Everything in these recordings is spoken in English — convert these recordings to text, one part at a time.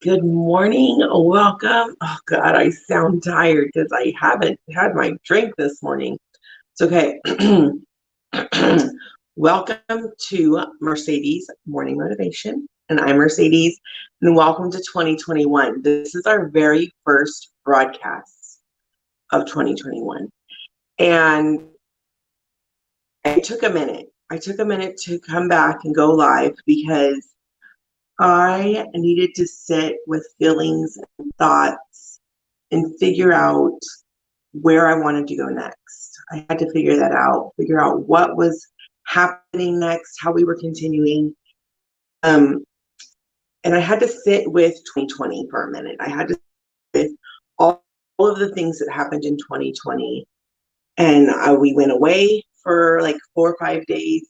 Good morning. Welcome. Oh God, I sound tired because I haven't had my drink this morning. It's okay. Welcome to Mercedes Morning Motivation. And I'm Mercedes, and welcome to 2021. This is our very first broadcast of 2021. And it took a minute. I took a minute to come back and go live because I needed to sit with feelings and thoughts and figure out where I wanted to go next. I had to figure out what was happening next, how we were continuing. Um, and I had to sit with 2020 for a minute. I had to sit with all of the things that happened in 2020. And we went away for like 4 or 5 days,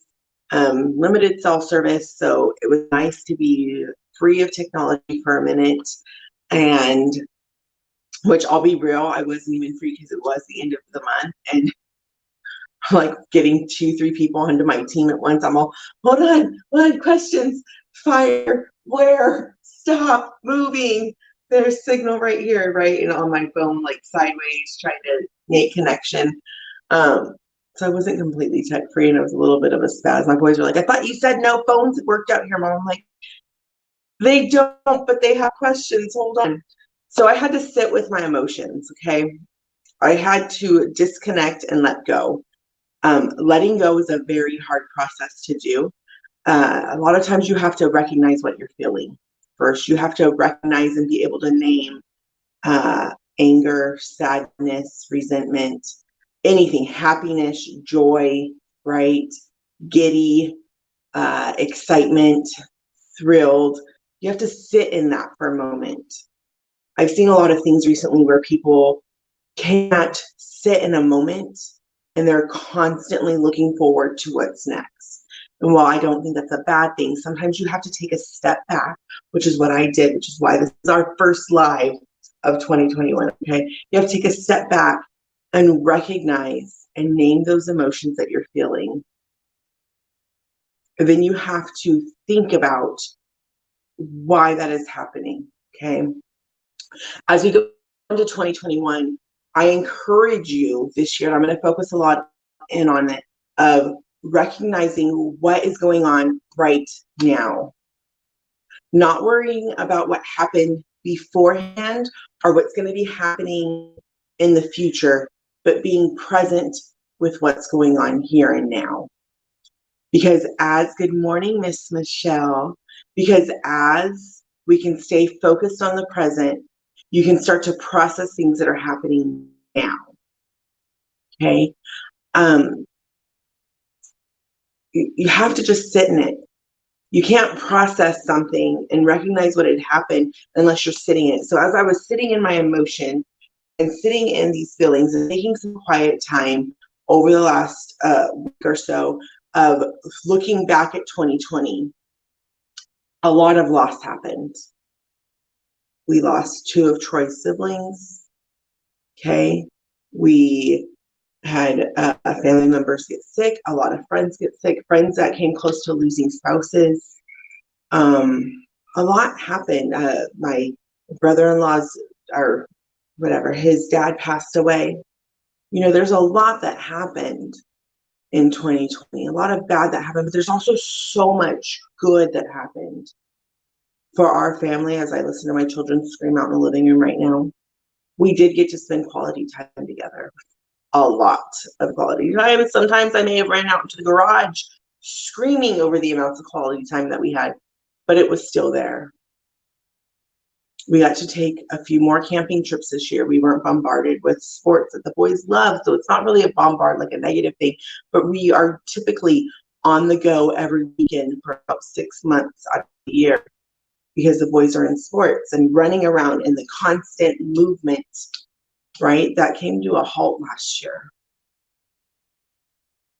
limited cell service. So it was nice to be free of technology for a minute. And which I'll be real, I wasn't even free because it was the end of the month. And like getting 2, 3 people onto my team at once, I'm all, hold on, questions, fire, where, stop, moving. There's signal right here, right? And on my phone, like sideways, trying to make connection. So I wasn't completely tech free, and it was a little bit of a spaz. My boys were like, I thought you said no phones worked out here, Mom. I'm like, they don't, but they have questions. Hold on. So I had to sit with my emotions, okay? I had to disconnect and let go. Letting go is a very hard process to do. A lot of times you have to recognize what you're feeling first. You have to recognize and be able to name anger, sadness, resentment, anything, happiness, joy, right? Giddy, excitement, thrilled. You have to sit in that for a moment. I've seen a lot of things recently where people can't sit in a moment and they're constantly looking forward to what's next. And while I don't think that's a bad thing, sometimes you have to take a step back, which is what I did, which is why this is our first live of 2021. Okay. You have to take a step back and recognize and name those emotions that you're feeling. And then you have to think about why that is happening. Okay. As we go into 2021, I encourage you this year, and I'm going to focus a lot in on it, of recognizing what is going on right now. Not worrying about what happened beforehand or what's going to be happening in the future, but being present with what's going on here and now. Because good morning, Miss Michelle, because as we can stay focused on the present, you can start to process things that are happening now. Okay. You have to just sit in it. You can't process something and recognize what had happened unless you're sitting in it. So as I was sitting in my emotion and sitting in these feelings and taking some quiet time over the last week or so of looking back at 2020, a lot of loss happened. We lost 2 of Troy's siblings. Okay. We had family members get sick, a lot of friends get sick, friends that came close to losing spouses. A lot happened. My brother-in-law's, or whatever, his dad passed away. There's a lot that happened in 2020, a lot of bad that happened, but there's also so much good that happened for our family. As I listen to my children scream out in the living room right now, we did get to spend quality time together. A lot of quality time. Sometimes I may have ran out into the garage screaming over the amounts of quality time that we had, but it was still there. We got to take a few more camping trips this year. We weren't bombarded with sports that the boys love, so it's not really a bombard, like a negative thing, but we are typically on the go every weekend for about 6 months out of the year because the boys are in sports and running around in the constant movement. Right? That came to a halt last year,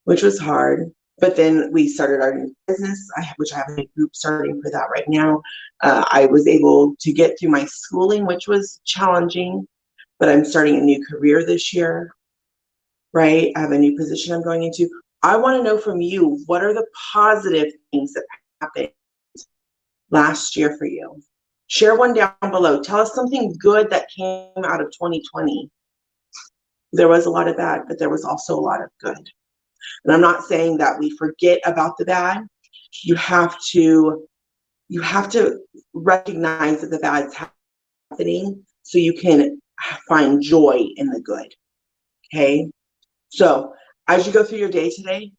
which was hard. But then we started our new business, which I have a group starting for that right now. I was able to get through my schooling, which was challenging, but I'm starting a new career this year, right? I have a new position I'm going into. I want to know from you, what are the positive things that happened last year for you? Share one down below. Tell us something good that came out of 2020. There was a lot of bad, but there was also a lot of good. And I'm not saying that we forget about the bad. You have to recognize that the bad's happening so you can find joy in the good. Okay? So as you go through your day today,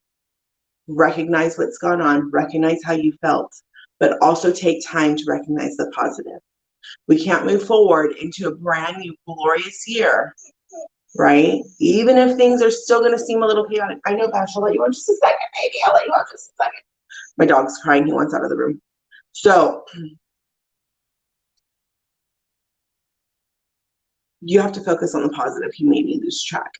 recognize what's gone on, recognize how you felt, but also take time to recognize the positive. We can't move forward into a brand new glorious year, right? Even if things are still going to seem a little chaotic. I know, Bash, I'll let you on just a second, baby. I'll let you on just a second. My dog's crying. He wants out of the room. So you have to focus on the positive. He made me lose track.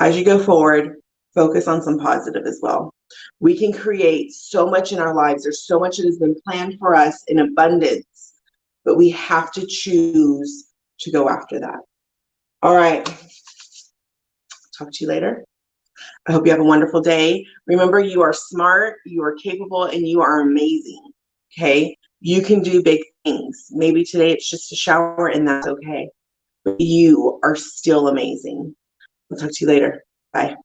As you go forward, focus on some positive as well. We can create so much in our lives. There's so much that has been planned for us in abundance, but we have to choose to go after that. All right. Talk to you later. I hope you have a wonderful day. Remember, you are smart, you are capable, and you are amazing. Okay? You can do big things. Maybe today it's just a shower, and that's okay. But you are still amazing. I'll talk to you later. Bye.